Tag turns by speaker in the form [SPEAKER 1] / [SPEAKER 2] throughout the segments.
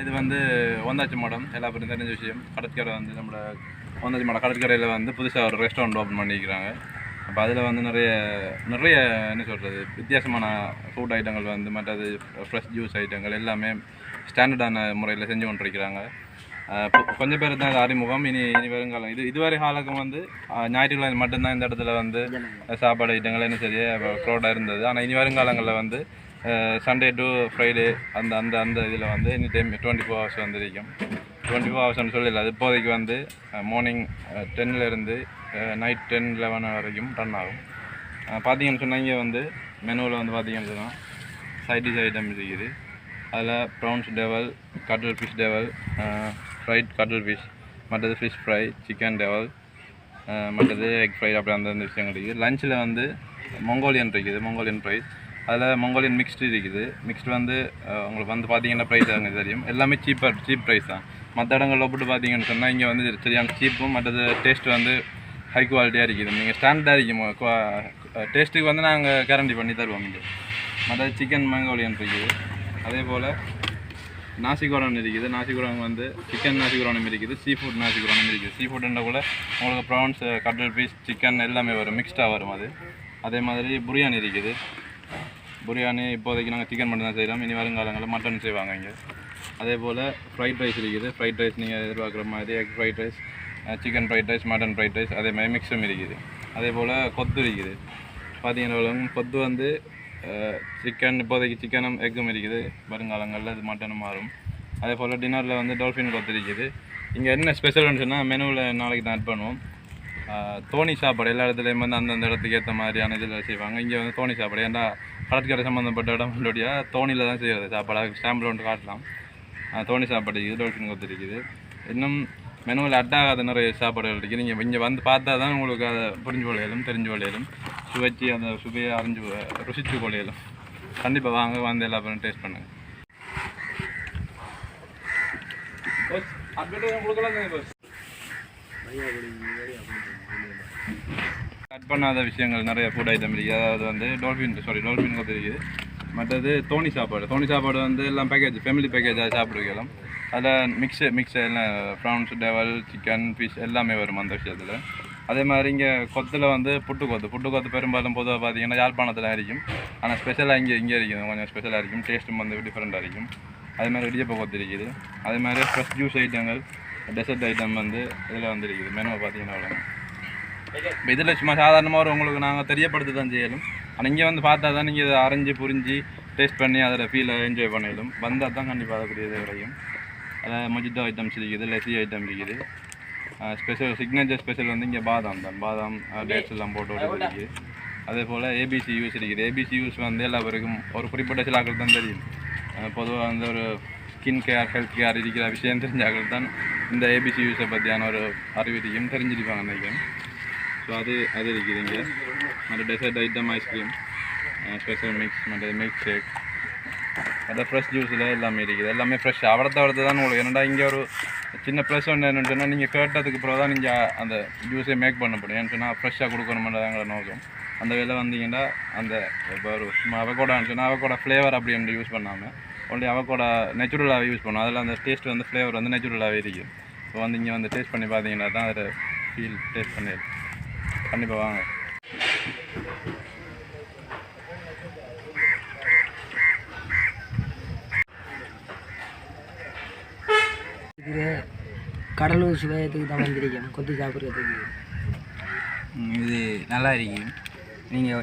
[SPEAKER 1] இது வந்து ஒந்தாச்சி மடம் எல்லா பேரும் தெரிஞ்ச விஷயம். கடற்கரை வந்து நம்மளோட ஒந்தாச்சி மடம் கடற்கரையில் வந்து புதுசாக ஒரு ரெஸ்டாரண்ட் ஓப்பன் பண்ணியிருக்கிறாங்க. அப்போ அதில் வந்து நிறைய என்ன சொல்கிறது வித்தியாசமான ஃபுட் ஐட்டங்கள் வந்து மற்றது ஃப்ரெஷ் ஜூஸ் ஐட்டங்கள் எல்லாமே ஸ்டாண்டர்டான முறையில் செஞ்சு கொண்டிருக்கிறாங்க. கொஞ்சம் பேர் தான் இது அறிமுகம். இனி வருங்காலம் இதுவரை காலக்கும் வந்து ஞாயிற்றுக்கிழமை மட்டும்தான் இந்த இடத்துல வந்து சாப்பாடு ஐட்டங்கள் என்ன சரியாக க்ரௌடாக இருந்தது. ஆனால் இனி வருங்காலங்களில் வந்து சண்டே டு ஃப்ரைடே அந்த அந்த அந்த இதில் வந்து எனி டைம் 24 hours வந்து இருக்கும். 24 hours சொல்லல, அது இப்போதைக்கு வந்து மார்னிங் 10லேருந்து நைட் 10-11 வரைக்கும் ரன் ஆகும். பார்த்தீங்கன்னு சொன்னால் இங்கே வந்து மெனுவில் வந்து பார்த்தீங்கன்னு சொன்னால் சைட் டிஷ் ஐட்டம் இருக்குது. அதில் ப்ரௌன்ஸ் டெவல், கட்டில் ஃபிஷ் டெவல், ஃப்ரைட் கட்டில் ஃபிஷ், மற்றது ஃபிஷ் ஃப்ரை, சிக்கன் டெவல், மற்றது எக் ஃப்ரை, அப்படி அந்த விஷயங்கள் இருக்குது. லஞ்சில் வந்து மங்கோலியன் இருக்குது, மங்கோலியன் ப்ரைஸ். அதில் மங்கோலியன் மிக்ஸ்டு இருக்குது. மிக்ஸ்டு வந்து உங்களுக்கு வந்து பார்த்தீங்கன்னா ப்ரைஸ் அங்கே தெரியும். எல்லாமே சீப் ப்ரைஸ் தான். மற்ற இடங்களில் ஒப்பிட்டு பார்த்தீங்கன்னு சொன்னால் இங்கே வந்து சரியான சீப்பும் மற்றது டேஸ்ட் வந்து ஹை குவாலிட்டியாக இருக்குது. நீங்கள் ஸ்டாண்டர்டாக இருக்கும் டேஸ்ட்டுக்கு வந்து நாங்கள் கேரண்டி பண்ணி தருவோம். இங்கே மற்றது சிக்கன் மங்கோலியன் இருக்குது. அதே போல் நாசிகுரான் இருக்குது. நாசிகுரான் வந்து சிக்கன் நாசிகுரானும் இருக்குது, சீ ஃபுட் நாசிகுரானும் இருக்குது. சீ ஃபுட்டுன்ற கூட உங்களுக்கு ப்ரான்ஸ், கட்லட் பீஸ், சிக்கன் எல்லாமே வரும், மிக்ஸ்டாக வரும் அது. அதே மாதிரி பிரியாணி இருக்குது. பிரியாணி இப்போதைக்கு நாங்கள் சிக்கன் மட்டும் தான் செய்கிறோம். இனி வருங்காலங்களில் மட்டன் செய்வாங்க இங்கே. அதே போல் ஃப்ரைட் ரைஸ் இருக்குது. ஃப்ரைட் ரைஸ் நீங்கள் எதிர்பார்க்குற மாதிரி egg fried rice, chicken fried rice, mutton fried rice, அதே மாதிரி மிக்ஸும் இருக்குது. அதே போல் கொத்து இருக்குது. பார்த்தீங்கன்னா கொத்து வந்து சிக்கன், இப்போதைக்கு சிக்கனும் எக்கும் இருக்குது. வருங்காலங்களில் இது மட்டனும் மாறும். அதே போல் டின்னரில் வந்து டால்ஃபின் கொத்து இருக்குது. இங்கே என்ன ஸ்பெஷல்னு சொன்னால் மெனுவில் நாளைக்கு தான் ஆட் பண்ணுவோம். தோணி சாப்பாடு எல்லா இடத்துலையும் வந்து அந்தந்த இடத்துக்கு ஏற்ற மாதிரியான இதில் செய்வாங்க. இங்கே வந்து தோணி சாப்பாடு, ஏன்னா கடற்கரை சம்மந்தப்பட்ட இடங்களுடைய தோணியில் தான் செய்கிறது சாப்பாடு. அதுக்கு ஸ்டாம்பில் ஒன்று காட்டலாம். தோணி சாப்பாடு இருக்குது, டால்ஃபின் கொத்து இருக்குது. இன்னும் மெனுவில் அட்டாகாத நிறைய சாப்பாடுகள் இருக்குது. நீங்கள் இங்கே வந்து பார்த்தா தான் உங்களுக்கு அதை புரிஞ்சு கொள்ளையிலும் தெரிஞ்சு கொள்ளையிலும் சுவைச்சு அந்த சுவையை ருசிச்சு கொள்ளையிலும். கண்டிப்பாக வாங்க, வந்து எல்லா பேரும் டேஸ்ட் பண்ணுங்கள். கட் பண்ணாத விஷயங்கள் நிறைய ஃபுட் ஐட்டம் இருக்குது. அதாவது வந்து டால்ஃபின் கொத்து இருக்குது. மற்றது தோணி சாப்பாடு வந்து எல்லாம் பேக்கேஜ், ஃபேமிலி பேக்கேஜாக சாப்பிடுக்கலாம். அதில் மிக்ஸ் எல்லாம் ப்ரான்ஸ், டெவல், சிக்கன், ஃபிஷ் எல்லாமே வரும் அந்த விஷயத்தில். அதே மாதிரி இங்கே கொத்தில் வந்து புட்டுக்கொத்து பெரும்பாலும் பொதுவாக பார்த்தீங்கன்னா யாழ்ப்பாணத்தில் இருக்கும். ஆனால் ஸ்பெஷலாக இங்கே இருக்குது, கொஞ்சம் ஸ்பெஷலாக இருக்கும். டேஸ்ட்டும் வந்து டிஃப்ரெண்ட்டாக இருக்கும். அதே மாதிரி இடியப்ப கொத்து இருக்குது. அதே மாதிரி ஃப்ரெஷ் ஜூஸ் ஐட்டங்கள், டெசர்ட் ஐட்டம் வந்து இதில் வந்து இருக்குது. மெனுவை பார்த்தீங்கன்னா இப்போ இதில் சும்மா சாதாரணமாக ஒரு உங்களுக்கு நாங்கள் தெரியப்படுத்த தான் செய்யலும். ஆனால் இங்கே வந்து பார்த்தா தான் நீங்கள் இதை அரைஞ்சி புரிஞ்சு டேஸ்ட் பண்ணி அதில் ஃபீலை என்ஜாய் பண்ணலும். வந்தால் தான் கண்டிப்பாக அதற்குரிய இது கிடைக்கும். அதில் மொஜிட்டோ ஐட்டம்ஸ் இருக்குது, லெசி ஐட்டம் இருக்குது. சிக்னேச்சர் ஸ்பெஷல் வந்து இங்கே பாதாம் டேட்ஸ் எல்லாம் போட்டு இருக்குது. அதே போல் ஏபிசி யூஸ் இருக்குது. ஏபிசி யூஸ் வந்து எல்லா பேருக்கும் ஒரு குறிப்பிட்ட சில ஆக்கள் தான் தெரியும். பொதுவாக வந்து ஒரு ஸ்கின் கேர், ஹெல்த் கேர் இருக்கிற விஷயம் தெரிஞ்ச ஆக்கள் தான் இந்த ஏபிசி யூஸை பற்றியான ஒரு அறிவிக்கையும் தெரிஞ்சிருப்பாங்க நினைக்கிறேன். ஸோ அது இருக்குது இங்கே. மற்ற dessert item, ice cream, special mix, மற்ற மில்க் ஷேக், மற்ற ஃப்ரெஷ் ஜூஸில் எல்லாமே இருக்குது. எல்லாமே ஃப்ரெஷ்ஷாக அவரத்தை தான் உங்களுக்கு. என்னடா இங்கே ஒரு சின்ன ப்ளஸ் ஒன்று என்னென்னு சொன்னால், நீங்கள் கேட்டதுக்கு பிறகு தான் நீங்கள் அந்த ஜூஸை மேக் பண்ண முடியும். ஏன்னு சொன்னால் ஃப்ரெஷ்ஷாக கொடுக்கணுமென்றதான் எங்களை நோக்கம். அந்த வேலை வந்தீங்கன்னா அந்த இப்போ ஒரு அவகோடான்னு சொன்னால் அவகோட ஃப்ளேவர் அப்படி என்று யூஸ் பண்ணாமல் ஒன்லி அவகோட நேச்சுரலாகவே யூஸ் பண்ணோம். அதில் அந்த டேஸ்ட் வந்து ஃப்ளேவர் வந்து நேச்சுரலாகவே இருக்குது. இப்போ வந்து இங்கே வந்து டேஸ்ட் பண்ணி பார்த்தீங்கன்னா தான் அதை டேஸ்ட் பண்ணி கண்டிப்பாக வாங்க.
[SPEAKER 2] இது கடலூர் சுவையத்துக்கு தான் வந்திருக்கேன் கொத்தி சாப்பிட்றதுக்கு.
[SPEAKER 3] இது நல்லா இருக்கு.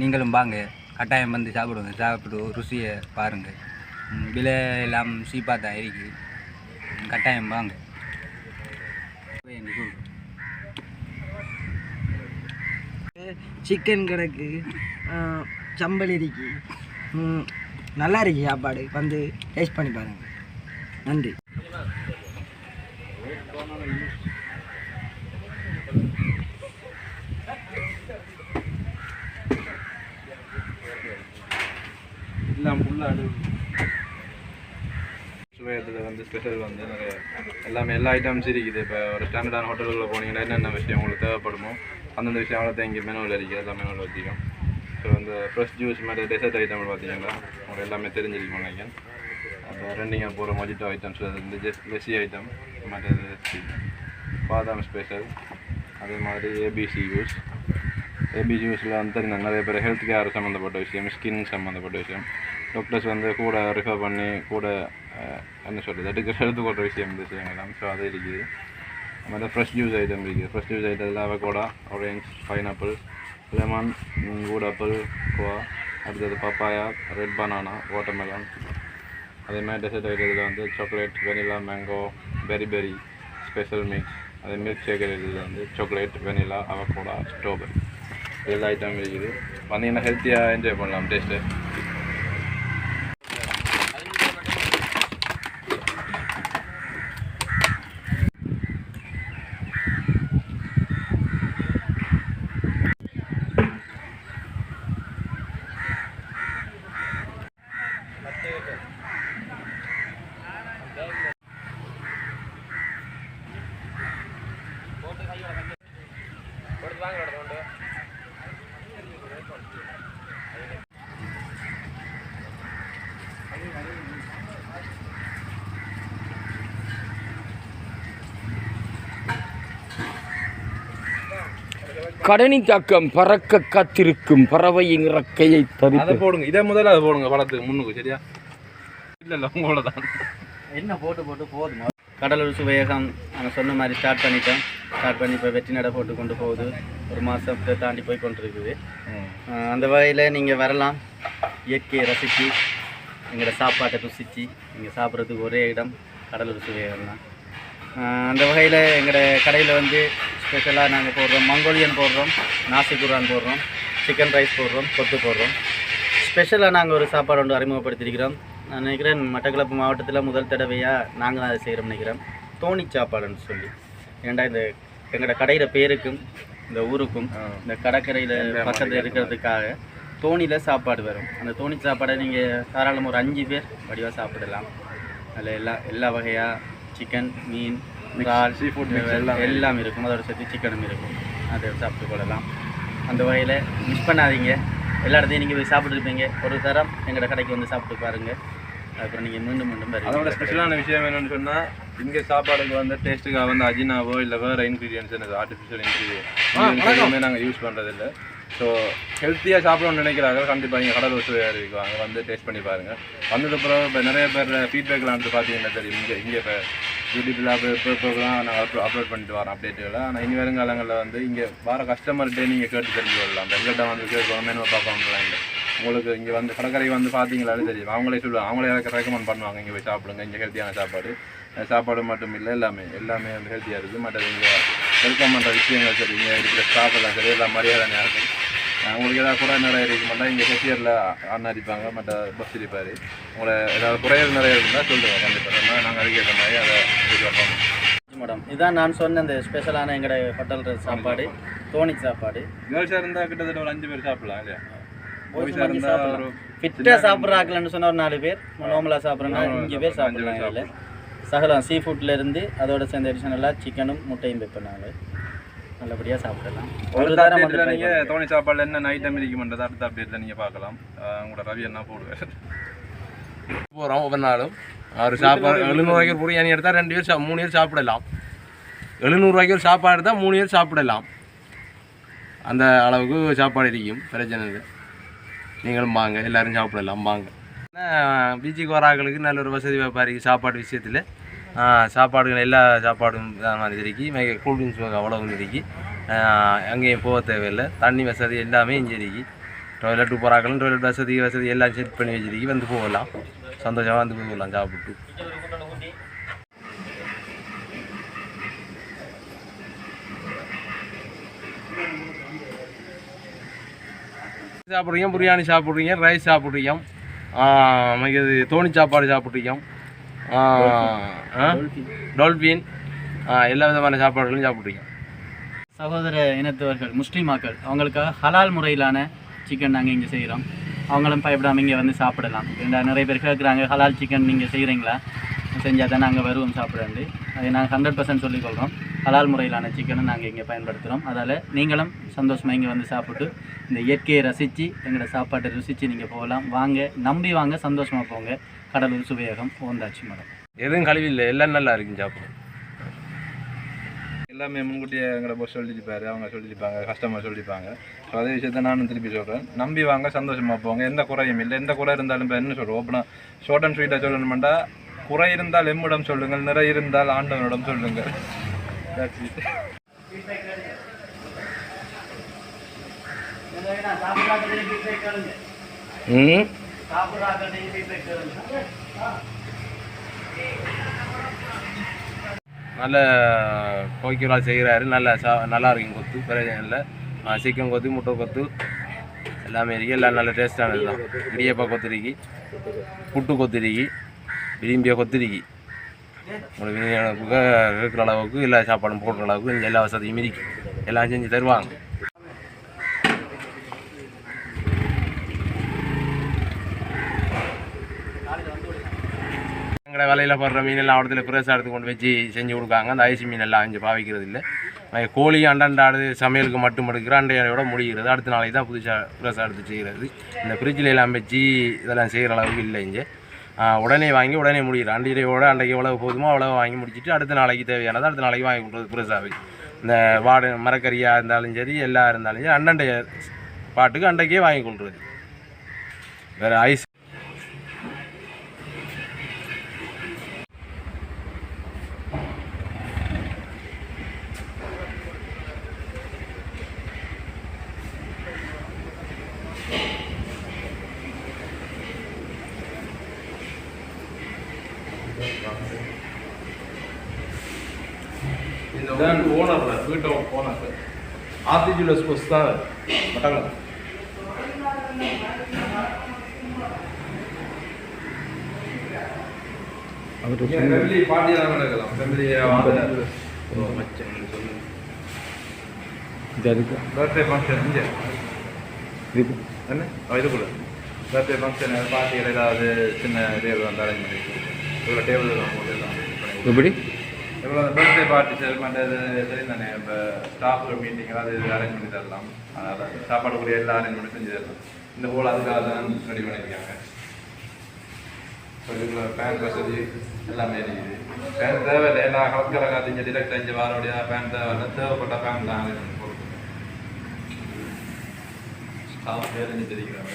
[SPEAKER 3] நீங்களும் வாங்க, கட்டாயம் வந்து சாப்பிட்டு ருசியை பாருங்கள். விலை எல்லாம் சீப்பாக தான் இருக்குது. கட்டாயம் வாங்க.
[SPEAKER 2] சிக்கன் கிடக்கு, சம்பல் இருக்கு, நல்லா இருக்கு சாப்பாடு. வந்து டேஸ்ட் பண்ணி பாருங்கள். நன்றி.
[SPEAKER 1] சுவையத்தில் வந்து ஸ்பெஷல் வந்து நிறைய எல்லா ஐட்டம்ஸ் இருக்குது. இப்போ ஒரு ஸ்டாண்டர்டான ஹோட்டல்களில் போனீங்கன்னா என்னென்ன விஷயம் உங்களுக்கு தேவைப்படுமோ அந்தந்த விஷயம் அவ்வளோ இங்கே மெனுவில் இருக்குது. எல்லா மெனுவில் வச்சுக்கோம். ஸோ அந்த ஃப்ரெஷ் ஜூஸ் மாதிரி டெசர்ட் ஐட்டம் பார்த்தீங்கன்னா உங்களுக்கு எல்லாமே தெரிஞ்சிருக்கும் நினைக்கிறேன். அந்த ரெண்டிங்காக போகிற மொஜிட்டோ ஐட்டம்ஸில் வந்து லெசி ஐட்டம், மற்றது பாதாம் ஸ்பெஷல், அதே மாதிரி ஏபிசி யூஸில் வந்து நிறைய பேர் ஹெல்த் கேர் சம்மந்தப்பட்ட விஷயம், ஸ்கின் சம்மந்தப்பட்ட விஷயம், டாக்டர்ஸ் வந்து கூட ரிஃபர் பண்ணி கூட என்ன சொல்கிறது எடுத்துக்கொள்கிற விஷயம் இந்த விஷயங்கள்லாம். ஸோ அது இருக்குது. அது மாதிரி ஃப்ரெஷ் ஜூஸ் ஐட்டம் இருக்குது. ஃப்ரெஷ் ஜூஸ் ஐட்டத்தில் avocado, orange, pineapple, lemon, good apple, Goa, அடுத்தது பப்பாயா, ரெட் பனானா, வாட்டர்மெலன். அதே மாதிரி டெசர்ட் ஐட்டத்தில் வந்து சாக்லேட், வெனிலா, மேங்கோ, பெரி ஸ்பெஷல் மிக்ஸ். அதே மில்க் ஷேக் ஐட்டத்தில் வந்து சாக்லேட், வெனிலா, அவகோடா, ஸ்ட்ராபெரி எல்லா ஐட்டம் இருக்குது. வந்தீங்கன்னா ஹெல்த்தியாக என்ஜாய் பண்ணலாம் டேஸ்ட்டு.
[SPEAKER 4] கடனிக்காக்கம் பறக்க காத்திருக்கும் பறவையின் இறக்கையை தவிர
[SPEAKER 1] அதை போடுங்க. இதை முதல்ல அதை போடுங்க படத்துக்கு முன்னுக்கு. சரியா? இல்லை உங்களோட தான்
[SPEAKER 3] என்ன போட்டு போதுமா. கடலூர் சுவையகம் நாங்கள் சொன்ன மாதிரி ஸ்டார்ட் பண்ணி இப்போ வெற்றி நடை போட்டு கொண்டு போகுது. ஒரு மாதத்தை தாண்டி போய் கொண்டிருக்குது. அந்த வகையில் நீங்கள் வரலாம், இயற்கையை ரசித்து எங்களோட சாப்பாட்டை ருசித்து நீங்கள் சாப்பிட்றதுக்கு ஒரே இடம் கடலூர் சுவையகம் தான். அந்த வகையில் எங்களோட கடையில் வந்து ஸ்பெஷலாக நாங்கள் போடுறோம், மங்கோலியன் போடுறோம், நாசி குரான் போடுறோம், சிக்கன் ரைஸ் போடுறோம், கொத்து போடுறோம். ஸ்பெஷலாக நாங்கள் ஒரு சாப்பாடு ஒன்று அறிமுகப்படுத்தியிருக்கிறோம். நான் நினைக்கிறேன் மட்டக்களப்பு மாவட்டத்தில் முதல் தடவையாக நாங்கள் தான் அதை செய்கிறோம் நினைக்கிறோம். தோணி சாப்பாடுன்னு சொல்லி. ஏன்டா இந்த எங்களோட கடையிற பேருக்கும் இந்த ஊருக்கும் இந்த கடற்கரையில் பக்கத்தில் இருக்கிறதுக்காக தோணியில் சாப்பாடு வரும். அந்த தோணி சாப்பாடை நீங்கள் தாராளமாக ஒரு 5 பேர் வடிவாக சாப்பிடலாம். அதில் எல்லா வகையாக சிக்கன், மீன், இறால், சீ ஃபுட் எல்லாம் இருக்கும். அதோட சேர்த்து சிக்கனும் இருக்கும். அதை சாப்பிட்டு கொள்ளலாம். அந்த வகையில் மிஸ் பண்ணாதீங்க. எல்லா இடத்தையும் நீங்கள் போய் சாப்பிட்ருப்பீங்க. ஒரு தரம் எங்களோட கடைக்கு வந்து சாப்பிட்டு பாருங்கள். அப்புறம் நீங்கள் மீண்டும்
[SPEAKER 1] அதோட ஸ்பெஷலான விஷயம் என்னென்னு சொன்னால், இங்கே சாப்பாடுக்கு வந்து டேஸ்ட்டுக்காக வந்து அஜினாவோ இல்லை வேறு இன்க்ரீடியன்ஸ் என்னது ஆர்டிஃபிஷியல் இன்க்ரீடியன்ஸ் நாங்கள் யூஸ் பண்ணுறதில்ல. ஸோ ஹெல்த்தியாக சாப்பிடணும்னு நினைக்கிறாங்க. கண்டிப்பாக இங்கே கடலூர் சுவையாக இருக்குவாங்க, வந்து டேஸ்ட் பண்ணி பாருங்கள். வந்ததுக்கப்புறம் இப்போ நிறைய பேர் ஃபீட்பேக்லாம் வந்து பார்த்தீங்கன்னா தெரியும். இங்கே இப்போ யூடியூப்பில் இப்போலாம் நாங்கள் அப்லோட் பண்ணிட்டு வரோம் அப்டேட்டுகளை. ஆனால் இனி வருங்காலங்களில் வந்து இங்கே வர கஸ்டமர்கிட்டே நீங்கள் கேட்டு தெரிஞ்சு கொள்ளலாம். எங்கள்கிட்ட வந்து கேட்கணும் மெனுவை பார்க்கணும்லாம் இல்லை. உங்களுக்கு இங்கே வந்து கடற்கரை வந்து பார்த்தீங்களாலே தெரியும். அவங்களே சொல்லுவாங்க, அவங்களே எனக்கு ரெக்கமெண்ட் பண்ணுவாங்க, இங்கே போய் சாப்பிடுங்க, இங்கே ஹெல்த்தியான சாப்பாடு மட்டும் இல்லை, எல்லாமே வந்து ஹெல்த்தியாக இருக்குது. மற்றது இங்கே வெல்கம் பண்ணுற விஷயங்கள் சரி, இங்கே இருக்கிற ஸ்டாஃப் எல்லாம் சரி, எல்லாம் மரியாதை இருக்கும். உங்களுக்கு ஏதாவது குறை நிறைய இருக்க மாட்டா இங்கே ஹெசியரில் அடிப்பாங்க, மற்ற பஸ் இருப்பார். உங்களை ஏதாவது குறைகள் நிறைய இருந்தால் சொல்லுங்கள், கண்டிப்பாக நாங்கள் அதுக்கேற்ற மாதிரி அதை இது வைப்போம்.
[SPEAKER 3] மேடம், இதான் நான் சொன்ன இந்த ஸ்பெஷலான எங்களோட ஹோட்டல் சாப்பாடு, தோணி சாப்பாடு.
[SPEAKER 1] கேர்ள்ஸாக இருந்தால் கிட்டத்தட்ட ஒரு 5 பேர் சாப்பிடலாம் இல்லையா?
[SPEAKER 3] ஃபிட்டாக சாப்பிட்றாக்கலன்னு சொன்னால் ஒரு 4 பேர், நார்மலாக சாப்பிட்றேன்னா 5 பேர் சாப்பிட்றாங்க. இதில் சகலம் சீ ஃபுட்லேருந்து அதோட சேர்ந்த அடிஷனலாக சிக்கனும் முட்டையும் வைப்பேன். நல்லபடியாக சாப்பிடலாம். ஒரு தரம் வந்து
[SPEAKER 1] நீங்கள் தோணி சாப்பாடில் என்ன ஐட்டம் இருக்குமென்றது அடுத்த அப்டேட்டில் நீங்கள் பார்க்கலாம். உங்களோட ரவி என்ன போடுவேன்
[SPEAKER 4] போகிறோம். ஒவ்வொரு நாளும் ஒரு சாப்பாடு 700 ரூபாய்க்கு ஒரு பிரியாணி எடுத்தால் 2 பேர் 3 பேர் சாப்பிடலாம். 700 ரூபாய்க்கு ஒரு சாப்பாடு எடுத்தால் 3 பேர் சாப்பிடலாம். அந்த அளவுக்கு சாப்பாடு இருக்கும், பிரச்சனை இல்லை. நீங்களும் வாங்க, எல்லோரும் சாப்பிடலாம் வாங்க. பீச்சுக்கு வராங்களுக்கு நல்ல ஒரு வசதி வைப்பாரு சாப்பாடு விஷயத்தில். சாப்பாடுகள் எல்லா சாப்பாடும் மாதிரி இருக்கு. கூல்ட்ரிங்க்ஸ் அவ்வளவு இருக்கு. அங்கேயும் போக தேவையில்லை. தண்ணி வசதி எல்லாமே இங்கே இருக்கு. டாய்லெட்டு போகிறாங்களும் டாய்லெட் வசதி எல்லாம் செட் பண்ணி வச்சிருக்கு. வந்து போகலாம், சந்தோஷமாக வந்து போகலாம் சாப்பிட்டு. சாப்பிட்றீங்க, பிரியாணி சாப்பிட்றீங்க, ரைஸ் சாப்பிட்றீங்க, இது தோணி சாப்பாடு சாப்பிட்றீங்க, டால்பின், எல்லா விதமான சாப்பாடுகளும் சாப்பிட்றீங்க.
[SPEAKER 3] சகோதர இனத்தவர்கள் முஸ்லீமாக்கள் அவங்களுக்காக ஹலால் முறையிலான சிக்கன் நாங்கள் இங்கே செய்கிறோம். அவங்களும் பயப்படாமல் இங்கே வந்து சாப்பிடலாம். நிறைய பேர் கேட்குறாங்க, ஹலால் சிக்கன் நீங்கள் செய்கிறீங்களா, செஞ்சால் தான் நாங்கள் வருவோம் சாப்பிடாண்டு. அதை நாங்கள் 100% சொல்லிக்கொள்கிறோம். ஹலால் முறையிலான சிக்கனும் நாங்கள் இங்கே பயன்படுத்துகிறோம். அதால் நீங்களும் சந்தோஷமாக இங்கே வந்து சாப்பிட்டு இந்த இயற்கையை ரசித்து எங்களோட சாப்பாட்டை ருசித்து நீங்கள் போகலாம். வாங்க, நம்பி வாங்க, சந்தோஷமாக போங்க. கடலூர் சுவையகம் ஓந்தாச்சி மடம்.
[SPEAKER 4] எதுவும் கழிவு இல்லை, எல்லாம் நல்லா இருக்குன்னு சாப்பிடும்.
[SPEAKER 1] எல்லாமே முன்கூட்டியே எங்களை போய் சொல்லியிருப்பாரு, அவங்க சொல்லியிருப்பாங்க, கஸ்டமர் சொல்லியிருப்பாங்க. ஸோ அதே விஷயத்த நானும் திருப்பி சொல்கிறேன், நம்பி வாங்க, சந்தோஷமாக போங்க. எந்த குறையும் இல்லை. எந்த குறை இருந்தாலும் இப்போ என்ன சொல்கிறோம், ஓப்பனாக ஷார்ட் அண்ட் ஸ்வீட்டாக சொல்லணுமெண்டா, குறை இருந்தால் எம்மிடம் சொல்லுங்கள், நிறை இருந்தால் ஆண்டவனிடம் சொல்லுங்கள்.
[SPEAKER 4] நல்ல கோய்க்குறால் செய்கிறாரு, நல்லா இருக்கும் கொத்து, பிரயோஜனம் இல்லை. சிக்கன் கொத்து, முட்டை கொத்து எல்லாமே இருக்கு, எல்லாம் நல்ல டேஸ்ட்டானது தான். இடியப்பா கொத்திரிக்கி, புட்டு கொத்திரிக்கி, விரும்பிய கொத்திரிக்கி, உங்களுக்கு இருக்கிற அளவுக்கு எல்லா சாப்பாடும் போடுற அளவுக்கு இங்கே எல்லா வசதியும் இருக்கு, எல்லாம் செஞ்சு தருவாங்க. எங்களை வலையில் போடுற மீனெல்லாம் அவடத்தில் பிரேசாக எடுத்து கொண்டு வச்சு செஞ்சு கொடுக்காங்க. அந்த ஐசி மீனெல்லாம் அஞ்சு பாவிக்கிறது இல்லை. கோழி அண்டாண்டாடு சமையலுக்கு மட்டும் எடுக்கிற அண்டையோட முடிகிறது. அடுத்த நாளைக்கு தான் புதுசாக பிரேசாக எடுத்து செய்கிறது. இந்த ஃப்ரிட்ஜில் எல்லாம் வச்சு இதெல்லாம் செய்கிற அளவுக்கு இல்லை இங்கே. உடனே வாங்கி உடனே முடிகிறது. அண்டையோட அண்டைக்கு எவ்வளவு போதுமோ அவ்வளோ வாங்கி முடிச்சுட்டு அடுத்த நாளைக்கு தேவையானதை அடுத்த நாளைக்கு வாங்கி கொடுக்குறது பிரேசாவை. இந்த வாடு மரக்கறியாக இருந்தாலும் சரி, எல்லாம் இருந்தாலும் சரி, அண்டண்டைய பாட்டுக்கு அண்டைக்கே வாங்கி கொள்வது. வேறு ஐஸ் ஓனர் வீட்டை ஓனர் ஆர்டிஜியில் ஸ்போர்ட்ஸ் தான் மட்டங்களா ஃபேமிலி பார்ட்டியெல்லாம் நடக்கலாம். பர்த்டே ஃபங்க்ஷன் இங்கே என்ன இதுக்குள்ள பர்த்டே ஃபங்க்ஷன் பார்ட்டிகள் ஏதாவது சின்ன டேபிள் வந்து அரேஞ்ச் பண்ணிக்கலாம். இவ்வளோ டேபிள் தான் போட்டுடலாம். எப்படி இவ்வளோ பர்த்டே பார்ட்டி செல் பண்ணுறது சரி தானே. இப்போ ஸ்டாஃப் மீட்டிங் அது இது அரேஞ்ச் பண்ணி தரலாம். அதனால் சாப்பாடு கூட எல்லாம் அரேஞ்ச் பண்ணி செஞ்சு தரலாம். இந்த ஹோல் அதுக்காக தான் ரெடி பண்ணியிருக்காங்க. ஸோ இதுக்குள்ள பேன் வசதி எல்லாமே இருக்குது. பேன் தேவையில்லை, எல்லா கலக்கரை காத்திங்க டிரெக்ட் அஞ்சு வாரோடைய பேன் தேவையில்லை. தேவைப்பட்ட பேன் தான் அரேஞ்ச் பண்ணி போடுறது. ஸ்டாஃப் வேலைஞ்சு தெரிவிக்கிறாங்க.